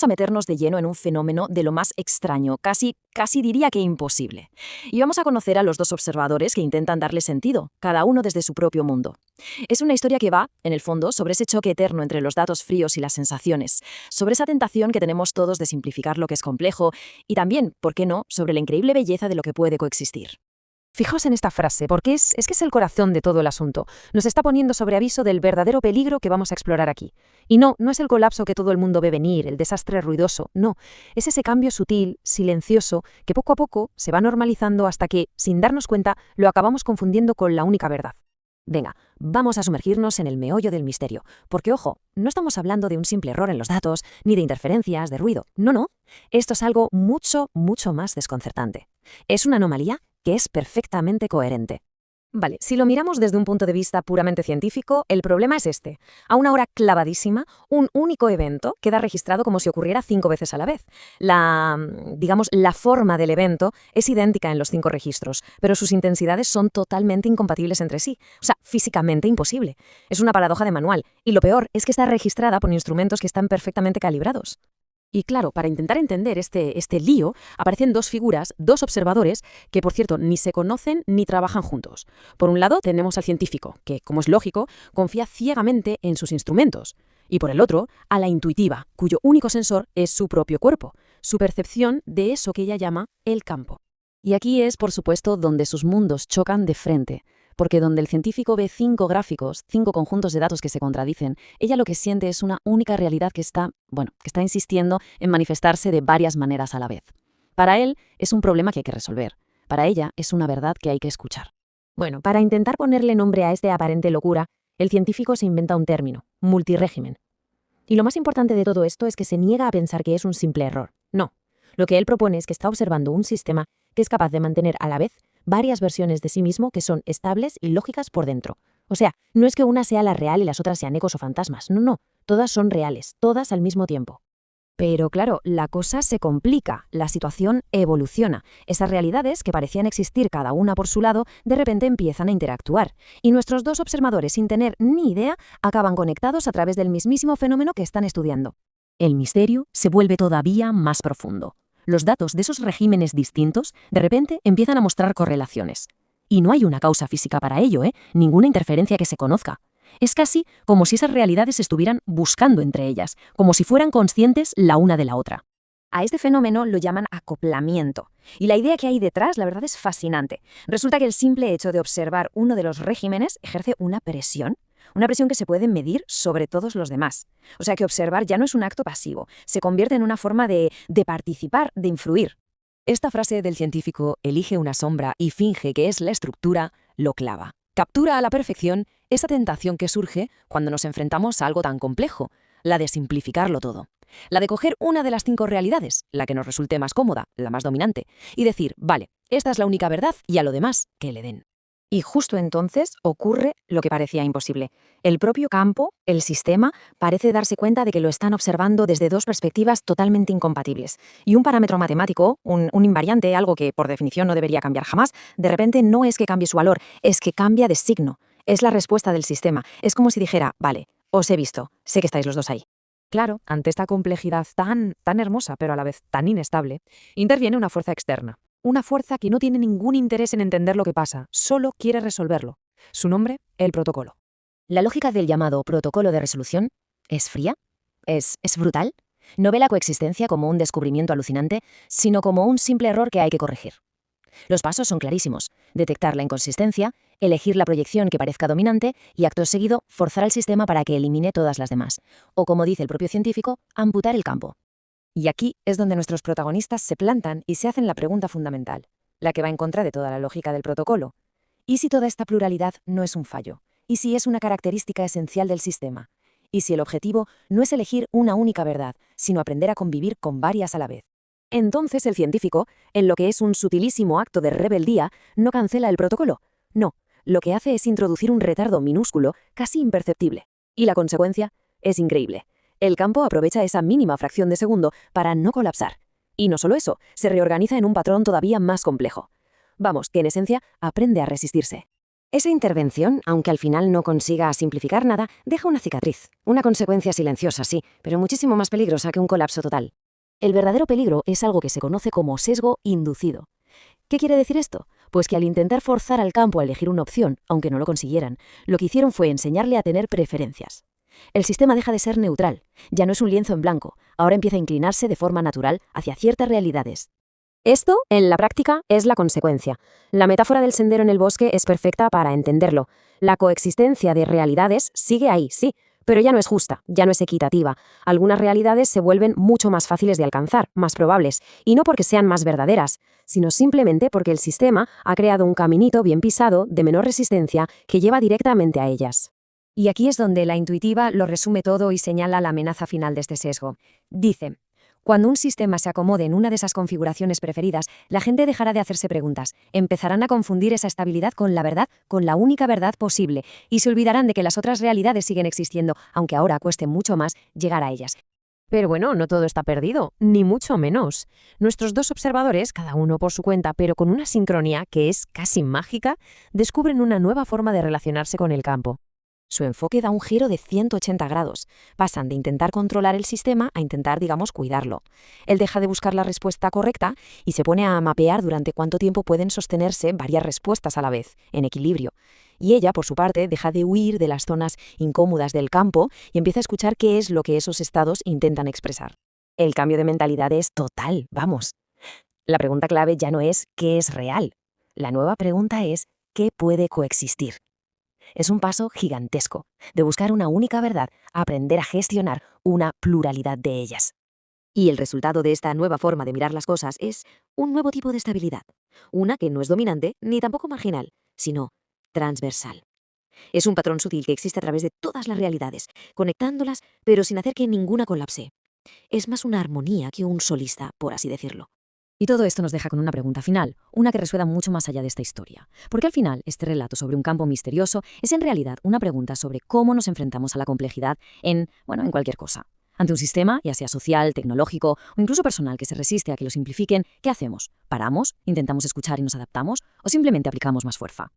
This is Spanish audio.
a meternos de lleno en un fenómeno de lo más extraño, casi diría que imposible. Y vamos a conocer a los dos observadores que intentan darle sentido, cada uno desde su propio mundo. Es una historia que va, en el fondo, sobre ese choque eterno entre los datos fríos y las sensaciones, sobre esa tentación que tenemos todos de simplificar lo que es complejo y también, ¿por qué no?, sobre la increíble belleza de lo que puede coexistir. Fijaos en esta frase, porque es que es el corazón de todo el asunto. Nos está poniendo sobre aviso del verdadero peligro que vamos a explorar aquí. Y no es el colapso que todo el mundo ve venir, el desastre ruidoso, no. Es ese cambio sutil, silencioso, que poco a poco se va normalizando hasta que, sin darnos cuenta, lo acabamos confundiendo con la única verdad. Venga, vamos a sumergirnos en el meollo del misterio, porque ojo, no estamos hablando de un simple error en los datos, ni de interferencias, de ruido, no. Esto es algo mucho más desconcertante. Es una anomalía que es perfectamente coherente. Vale, si lo miramos desde un punto de vista puramente científico, el problema es este. A una hora clavadísima, un único evento queda registrado como si ocurriera 5 veces a la vez. La forma del evento es idéntica en los 5 registros, pero sus intensidades son totalmente incompatibles entre sí. O sea, físicamente imposible. Es una paradoja de manual. Y lo peor es que está registrada por instrumentos que están perfectamente calibrados. Y claro, para intentar entender este lío, aparecen dos figuras, dos observadores, que por cierto ni se conocen ni trabajan juntos. Por un lado tenemos al científico, que, como es lógico, confía ciegamente en sus instrumentos. Y por el otro, a la intuitiva, cuyo único sensor es su propio cuerpo, su percepción de eso que ella llama el campo. Y aquí es, por supuesto, donde sus mundos chocan de frente. Porque donde el científico ve 5 gráficos, 5 conjuntos de datos que se contradicen, ella lo que siente es una única realidad que está insistiendo en manifestarse de varias maneras a la vez. Para él es un problema que hay que resolver. Para ella es una verdad que hay que escuchar. Bueno, para intentar ponerle nombre a esta aparente locura, el científico se inventa un término, multirégimen. Y lo más importante de todo esto es que se niega a pensar que es un simple error. No. Lo que él propone es que está observando un sistema que es capaz de mantener a la vez varias versiones de sí mismo que son estables y lógicas por dentro. O sea, no es que una sea la real y las otras sean ecos o fantasmas. No. Todas son reales, todas al mismo tiempo. Pero claro, la cosa se complica, la situación evoluciona. Esas realidades, que parecían existir cada una por su lado, de repente empiezan a interactuar. Y nuestros dos observadores, sin tener ni idea, acaban conectados a través del mismísimo fenómeno que están estudiando. El misterio se vuelve todavía más profundo. Los datos de esos regímenes distintos de repente empiezan a mostrar correlaciones. Y no hay una causa física para ello, ninguna interferencia que se conozca. Es casi como si esas realidades estuvieran buscando entre ellas, como si fueran conscientes la una de la otra. A este fenómeno lo llaman acoplamiento. Y la idea que hay detrás, la verdad, es fascinante. Resulta que el simple hecho de observar uno de los regímenes ejerce una presión que se puede medir sobre todos los demás. O sea que observar ya no es un acto pasivo, se convierte en una forma de participar, de influir. Esta frase del científico, elige una sombra y finge que es la estructura, lo clava. Captura a la perfección esa tentación que surge cuando nos enfrentamos a algo tan complejo, la de simplificarlo todo. La de coger una de las 5 realidades, la que nos resulte más cómoda, la más dominante, y decir, vale, esta es la única verdad y a lo demás que le den. Y justo entonces ocurre lo que parecía imposible. El propio campo, el sistema, parece darse cuenta de que lo están observando desde 2 perspectivas totalmente incompatibles. Y un parámetro matemático, un invariante, algo que por definición no debería cambiar jamás, de repente no es que cambie su valor, es que cambia de signo. Es la respuesta del sistema. Es como si dijera, vale, os he visto, sé que estáis los dos ahí. Claro, ante esta complejidad tan hermosa, pero a la vez tan inestable, interviene una fuerza externa. Una fuerza que no tiene ningún interés en entender lo que pasa, solo quiere resolverlo. Su nombre, el protocolo. La lógica del llamado protocolo de resolución es fría, es brutal. No ve la coexistencia como un descubrimiento alucinante, sino como un simple error que hay que corregir. Los pasos son clarísimos: detectar la inconsistencia, elegir la proyección que parezca dominante y, acto seguido, forzar al sistema para que elimine todas las demás. O, como dice el propio científico, amputar el campo. Y aquí es donde nuestros protagonistas se plantan y se hacen la pregunta fundamental, la que va en contra de toda la lógica del protocolo. ¿Y si toda esta pluralidad no es un fallo? ¿Y si es una característica esencial del sistema? ¿Y si el objetivo no es elegir una única verdad, sino aprender a convivir con varias a la vez? Entonces el científico, en lo que es un sutilísimo acto de rebeldía, no cancela el protocolo. No, lo que hace es introducir un retardo minúsculo, casi imperceptible. Y la consecuencia es increíble. El campo aprovecha esa mínima fracción de segundo para no colapsar. Y no solo eso, se reorganiza en un patrón todavía más complejo. Vamos, que en esencia aprende a resistirse. Esa intervención, aunque al final no consiga simplificar nada, deja una cicatriz, una consecuencia silenciosa, sí, pero muchísimo más peligrosa que un colapso total. El verdadero peligro es algo que se conoce como sesgo inducido. ¿Qué quiere decir esto? Pues que al intentar forzar al campo a elegir una opción, aunque no lo consiguieran, lo que hicieron fue enseñarle a tener preferencias. El sistema deja de ser neutral, ya no es un lienzo en blanco, ahora empieza a inclinarse de forma natural hacia ciertas realidades. Esto, en la práctica, es la consecuencia. La metáfora del sendero en el bosque es perfecta para entenderlo. La coexistencia de realidades sigue ahí, sí, pero ya no es justa, ya no es equitativa. Algunas realidades se vuelven mucho más fáciles de alcanzar, más probables, y no porque sean más verdaderas, sino simplemente porque el sistema ha creado un caminito bien pisado, de menor resistencia, que lleva directamente a ellas. Y aquí es donde la intuitiva lo resume todo y señala la amenaza final de este sesgo. Dice: cuando un sistema se acomode en una de esas configuraciones preferidas, la gente dejará de hacerse preguntas, empezarán a confundir esa estabilidad con la verdad, con la única verdad posible, y se olvidarán de que las otras realidades siguen existiendo, aunque ahora cueste mucho más llegar a ellas. Pero bueno, no todo está perdido, ni mucho menos. Nuestros dos observadores, cada uno por su cuenta, pero con una sincronía que es casi mágica, descubren una nueva forma de relacionarse con el campo. Su enfoque da un giro de 180 grados. Pasan de intentar controlar el sistema a intentar, cuidarlo. Él deja de buscar la respuesta correcta y se pone a mapear durante cuánto tiempo pueden sostenerse varias respuestas a la vez, en equilibrio. Y ella, por su parte, deja de huir de las zonas incómodas del campo y empieza a escuchar qué es lo que esos estados intentan expresar. El cambio de mentalidad es total, vamos. La pregunta clave ya no es ¿qué es real? La nueva pregunta es ¿qué puede coexistir? Es un paso gigantesco, de buscar una única verdad a aprender a gestionar una pluralidad de ellas. Y el resultado de esta nueva forma de mirar las cosas es un nuevo tipo de estabilidad, una que no es dominante ni tampoco marginal, sino transversal. Es un patrón sutil que existe a través de todas las realidades, conectándolas pero sin hacer que ninguna colapse. Es más una armonía que un solista, por así decirlo. Y todo esto nos deja con una pregunta final, una que resuena mucho más allá de esta historia. Porque al final, este relato sobre un campo misterioso es en realidad una pregunta sobre cómo nos enfrentamos a la complejidad en cualquier cosa. Ante un sistema, ya sea social, tecnológico o incluso personal que se resiste a que lo simplifiquen, ¿qué hacemos? ¿Paramos? ¿Intentamos escuchar y nos adaptamos? ¿O simplemente aplicamos más fuerza?